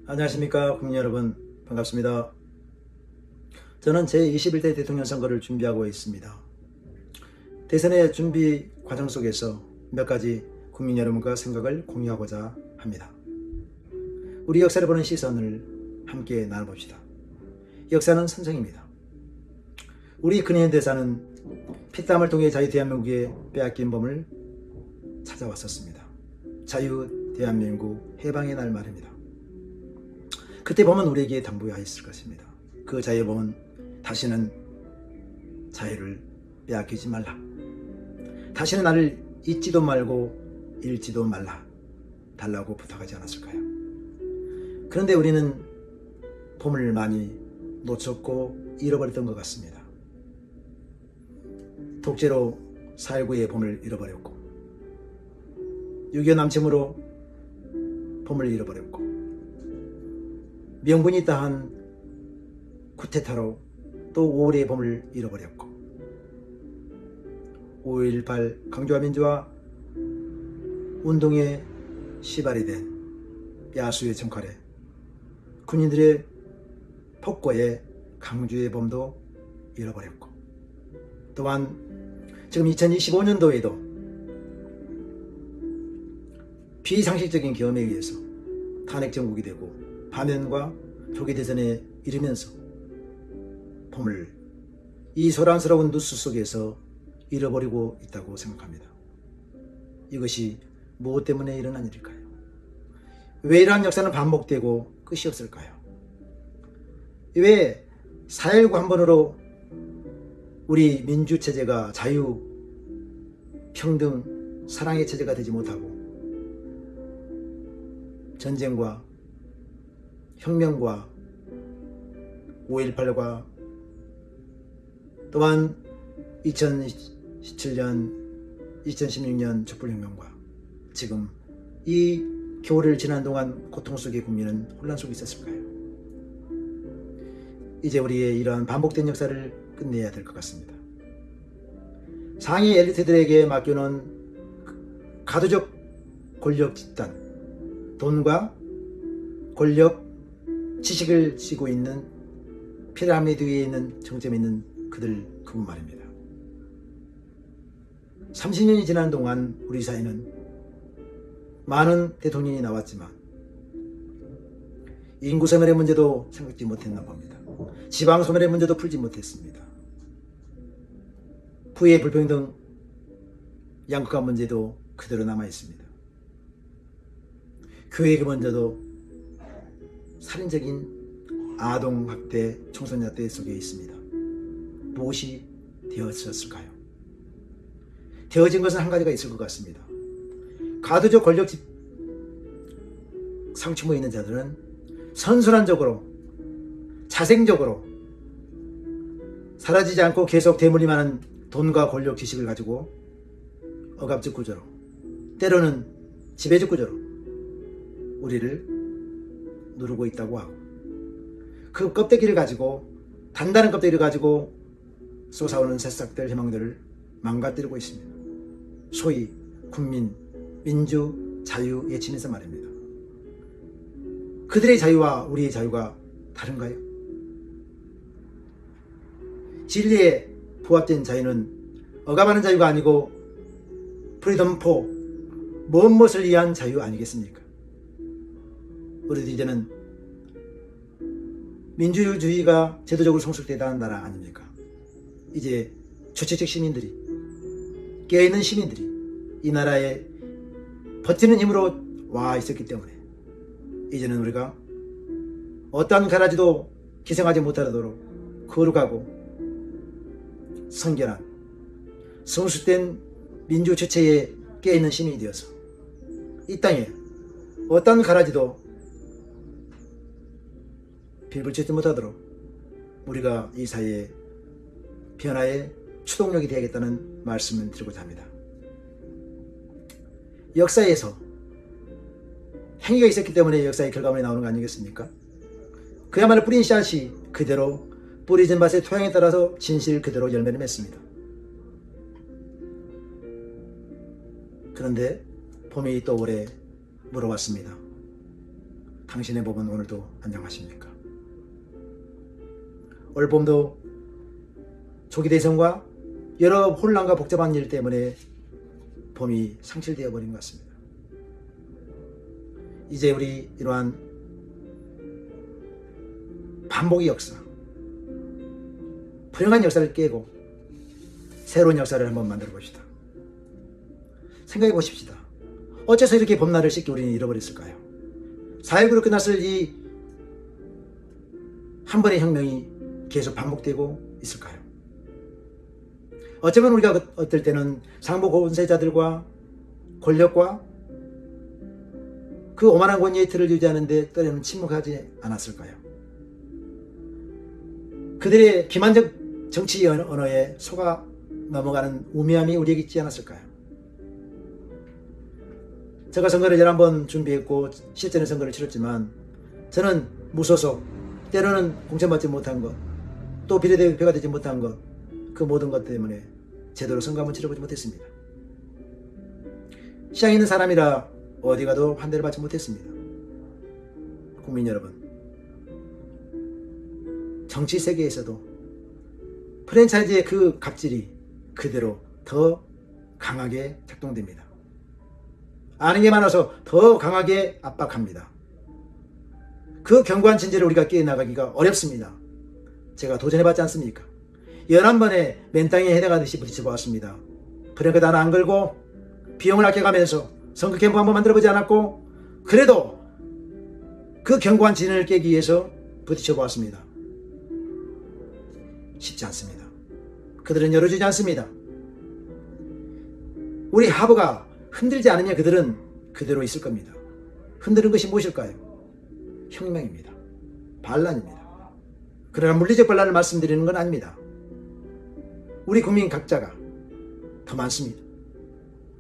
안녕하십니까 국민 여러분, 반갑습니다. 저는 제21대 대통령 선거를 준비하고 있습니다. 대선의 준비 과정 속에서 몇 가지 국민 여러분과 생각을 공유하고자 합니다. 우리 역사를 보는 시선을 함께 나눠봅시다. 역사는 선생입니다. 우리 근현 대사는 피땀을 통해 자유 대한민국의 빼앗긴 봄을 찾아왔었습니다. 자유 대한민국 해방의 날 말입니다. 그때 봄은 우리에게 당부하였을 것입니다. 그 자유의 봄은 다시는 자유를 빼앗기지 말라. 다시는 나를 잊지도 말고 잃지도 말라 달라고 부탁하지 않았을까요? 그런데 우리는 봄을 많이 놓쳤고 잃어버렸던 것 같습니다. 독재로 4.19의 봄을 잃어버렸고, 6.25 남침으로 봄을 잃어버렸고, 명분이 따한 쿠데타로 또 5월의 봄을 잃어버렸고, 5.18 강조와 민주화 운동의 시발이 된 야수의 청칼에 군인들의 폭거에 강주의 봄도 잃어버렸고, 또한 지금 2025년도에도 비상식적인 계엄에 의해서 탄핵 정국이 되고 파면과 조기 대선에 이르면서 봄을 이 소란스러운 뉴스 속에서 잃어버리고 있다고 생각합니다. 이것이 무엇 때문에 일어난 일일까요? 왜 이러한 역사는 반복되고 끝이 없을까요? 왜 4.19 한 번으로 우리 민주체제가 자유, 평등, 사랑의 체제가 되지 못하고 전쟁과 혁명과 5.18과 또한 2017년, 2016년 촛불혁명과 지금 이 겨울을 지난 동안 고통 속의 국민은 혼란 속에 있었을까요? 이제 우리의 이러한 반복된 역사를 끝내야 될 것 같습니다. 상위 엘리트들에게 맡겨놓은 가두적 권력 집단, 돈과 권력, 지식을 쥐고 있는 피라미드 위에 있는 정점에 있는 그들 그분 말입니다. 30년이 지난 동안 우리 사회는 많은 대통령이 나왔지만 인구 소멸의 문제도 생각지 못했나 봅니다. 지방 소멸의 문제도 풀지 못했습니다. 부의 불평등, 양극화 문제도 그대로 남아 있습니다. 교육의 문제도 살인적인 아동학대, 청소년학대 속에 있습니다. 무엇이 되었을까요? 되어진 것은 한 가지가 있을 것 같습니다. 가두적 권력 상충에 있는 자들은 선순환적으로, 자생적으로 사라지지 않고 계속 대물림하는 돈과 권력 지식을 가지고 억압적 구조로, 때로는 지배적 구조로 우리를 누르고 있다고 하고, 그 껍데기를 가지고, 단단한 껍데기를 가지고 솟아오는 새싹들, 희망들을 망가뜨리고 있습니다. 소위 국민, 민주, 자유 외치면서 말입니다. 그들의 자유와 우리의 자유가 다른가요? 진리에 부합된 자유는 억압하는 자유가 아니고 프리덤 포, 무엇을 위한 자유 아니겠습니까? 우리도 이제는 민주주의가 제도적으로 성숙되다는 나라 아닙니까? 이제 주체적 시민들이, 깨어있는 시민들이 이 나라에 버티는 힘으로 와 있었기 때문에 이제는 우리가 어떠한 가라지도 기생하지 못하도록 거룩하고 성결한 성숙된 민주 주체에 깨어있는 시민이 되어서 이 땅에 어떠한 가라지도 빌붙이지 못하도록 우리가 이 사회의 변화의 추동력이 되야겠다는 말씀을 드리고자 합니다. 역사에서 행위가 있었기 때문에 역사의 결과물이 나오는 거 아니겠습니까? 그야말로 뿌린 씨앗이 그대로 뿌리진 밭의 토양에 따라서 진실 그대로 열매를 맺습니다. 그런데 봄이 또 오래 물어왔습니다. 당신의 몸은 오늘도 안녕하십니까? 올 봄도 조기 대선과 여러 혼란과 복잡한 일 때문에 봄이 상실되어 버린 것 같습니다. 이제 우리 이러한 반복의 역사, 불행한 역사를 깨고 새로운 역사를 한번 만들어 봅시다. 생각해 보십시다. 어째서 이렇게 봄날을 쉽게 우리는 잃어버렸을까요? 4.19로 끝났을 이 한 번의 혁명이 계속 반복되고 있을까요? 어쩌면 우리가 어떨 때는 상부 권세자들과 권력과 그 오만한 권위의 틀을 유지하는데 때로는 침묵하지 않았을까요? 그들의 기만적 정치 언어에 속아 넘어가는 우매함이 우리에게 있지 않았을까요? 제가 선거를 11번 준비했고 실제는 선거를 치렀지만 저는 무소속, 때로는 공천받지 못한 것, 또 비례대표가 되지 못한 것, 그 모든 것 때문에 제대로 선거 한번 치러보지 못했습니다. 시장에 있는 사람이라 어디 가도 환대를 받지 못했습니다. 국민 여러분, 정치 세계에서도 프랜차이즈의 그 갑질이 그대로 더 강하게 작동됩니다. 아는 게 많아서 더 강하게 압박합니다. 그 견고한 진지를 우리가 깨어나가기가 어렵습니다. 제가 도전해봤지 않습니까? 11번의 맨땅에 해당하듯이 부딪혀보았습니다. 브레이크 하나 안 걸고 비용을 아껴가면서 선거 캠프 한번 만들어보지 않았고, 그래도 그 견고한 진을 깨기 위해서 부딪혀보았습니다. 쉽지 않습니다. 그들은 열어주지 않습니다. 우리 하부가 흔들지 않으면 그들은 그대로 있을 겁니다. 흔드는 것이 무엇일까요? 혁명입니다. 반란입니다. 그러나 물리적 반란을 말씀드리는 건 아닙니다. 우리 국민 각자가 더 많습니다.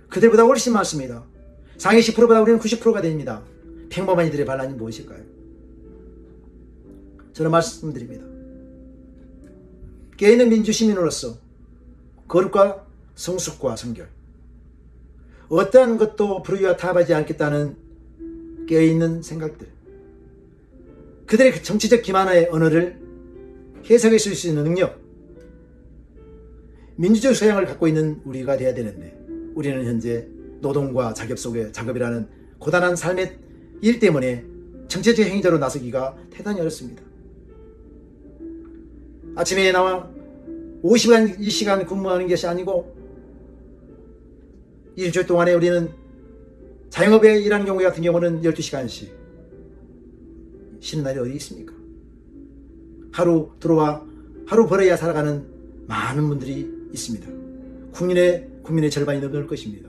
그들보다 훨씬 많습니다. 상위 10%보다 우리는 90%가 됩니다. 평범한 이들의 반란이 무엇일까요? 저는 말씀드립니다. 깨어있는 민주시민으로서 거룩과 성숙과 성결, 어떠한 것도 불의와 타협하지 않겠다는 깨어있는 생각들, 그들의 정치적 기만의 언어를 해석해 줄 수 있는 능력, 민주적 소양을 갖고 있는 우리가 돼야 되는데, 우리는 현재 노동과 자격 속의 작업이라는 고단한 삶의 일 때문에 정치적 행위자로 나서기가 대단히 어렵습니다. 아침에 나와 50시간, 2시간 근무하는 것이 아니고 일주일 동안에 우리는 자영업에 일하는 경우 같은 경우는 12시간씩 쉬는 날이 어디 있습니까? 하루 들어와 하루 벌어야 살아가는 많은 분들이 있습니다. 국민의 절반이 넘을 것입니다.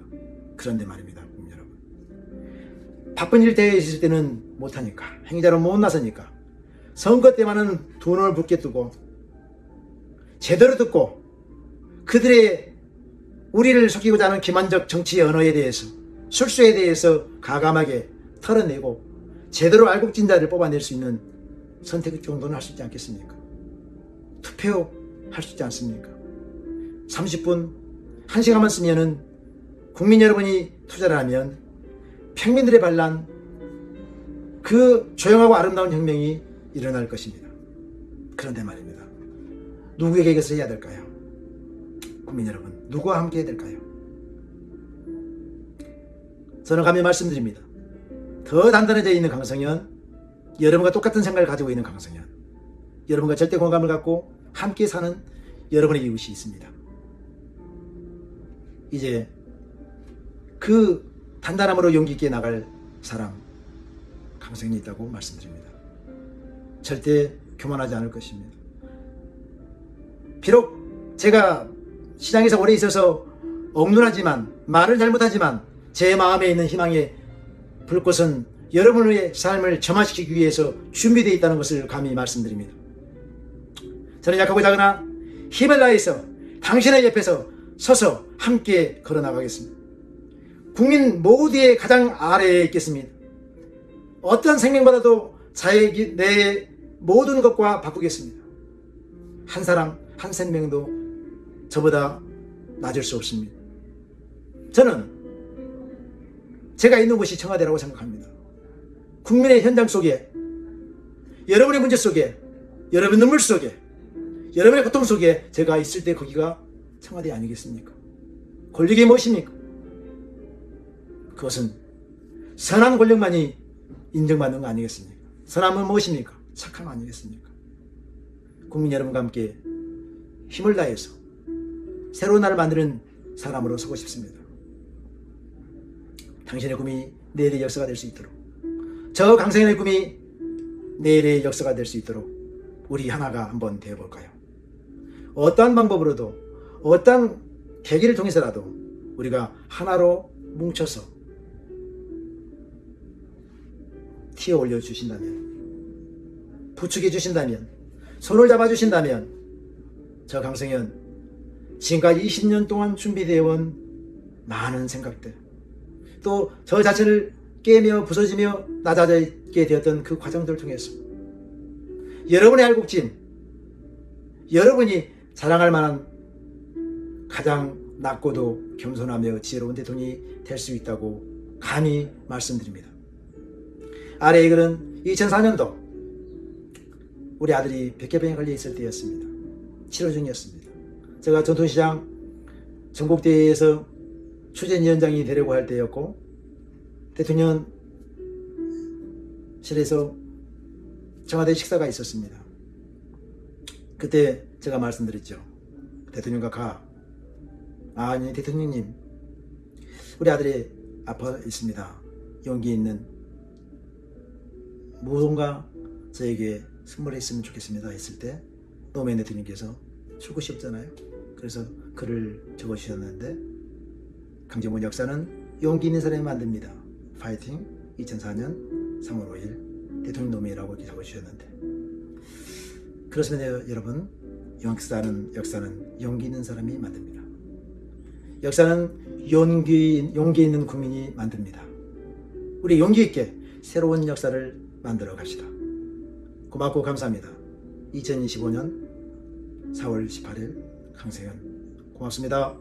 그런데 말입니다, 국민 여러분. 바쁜 일 대에 있을 때는 못하니까, 행위자로 못 나서니까 선거 때만은 두 눈을 붉게 뜨고 제대로 듣고 그들의 우리를 속이고자 하는 기만적 정치의 언어에 대해서, 술수에 대해서 가감하게 털어내고 제대로 알곡진 자를 뽑아낼 수 있는 선택 정도는 할 수 있지 않겠습니까? 투표할 수 있지 않습니까? 30분, 1시간만 쓰면은 국민 여러분이 투자를 하면 평민들의 반란, 그 조용하고 아름다운 혁명이 일어날 것입니다. 그런데 말입니다. 누구에게 이것을 해야 될까요? 국민 여러분, 누구와 함께 해야 될까요? 저는 감히 말씀드립니다. 더 단단해져 있는 강성현, 여러분과 똑같은 생각을 가지고 있는 강성현, 여러분과 절대 공감을 갖고 함께 사는 여러분의 이웃이 있습니다. 이제 그 단단함으로 용기 있게 나갈 사람, 강성현이 있다고 말씀드립니다. 절대 교만하지 않을 것입니다. 비록 제가 시장에서 오래 있어서 억눌하지만, 말을 잘못하지만 제 마음에 있는 희망의 불꽃은 여러분의 삶을 점화시키기 위해서 준비되어 있다는 것을 감히 말씀드립니다. 저는 약하고 작으나 힘을 다해서 당신의 옆에서 서서 함께 걸어나가겠습니다. 국민 모두의 가장 아래에 있겠습니다. 어떤 생명보다도 내 모든 것과 바꾸겠습니다. 한 사람, 한 생명도 저보다 낮을 수 없습니다. 저는 제가 있는 곳이 청와대라고 생각합니다. 국민의 현장 속에, 여러분의 문제 속에, 여러분의 눈물 속에, 여러분의 고통 속에 제가 있을 때 거기가 청와대 아니겠습니까? 권력이 무엇입니까? 그것은 선한 권력만이 인정받는 거 아니겠습니까? 선함은 무엇입니까? 착함 아니겠습니까? 국민 여러분과 함께 힘을 다해서 새로운 나라를 만드는 사람으로 서고 싶습니다. 당신의 꿈이 내일의 역사가 될 수 있도록, 저 강성현의 꿈이 내일의 역사가 될 수 있도록 우리 하나가 한번 되어볼까요? 어떠한 방법으로도, 어떠한 계기를 통해서라도 우리가 하나로 뭉쳐서 티어 올려주신다면, 부축해 주신다면, 손을 잡아주신다면 저 강성현 지금까지 20년 동안 준비되어 온 많은 생각들, 또 저 자체를 깨며 부서지며 낮아지게 되었던 그 과정들을 통해서 여러분의 알곡진, 여러분이 자랑할 만한 가장 낮고도 겸손하며 지혜로운 대통령이 될 수 있다고 감히 말씀드립니다. 아래의 글은 2004년도 우리 아들이 백혈병에 걸려 있을 때였습니다. 치료 중이었습니다. 제가 전통시장 전국대회에서 추진위원장이 되려고 할 때였고, 대통령실에서 청와대 식사가 있었습니다. 그때 제가 말씀드렸죠. 대통령과 아니 대통령님, 우리 아들이 아파 있습니다. 용기 있는 무언가 저에게 선물했으면 좋겠습니다 했을 때 노무현 대통령께서 줄 곳이 없잖아요. 그래서 글을 적어주셨는데, 강정문 역사는 용기 있는 사람이 만듭니다. 파이팅 2004년 3월 5일 대통령 노무현이라고 이렇게 적어주셨는데, 그렇습니다. 여러분, 역사는 용기 있는 사람이 만듭니다. 역사는 용기 있는 국민이 만듭니다. 우리 용기 있게 새로운 역사를 만들어 갑시다. 고맙고 감사합니다. 2025년 4월 18일 강성현, 고맙습니다.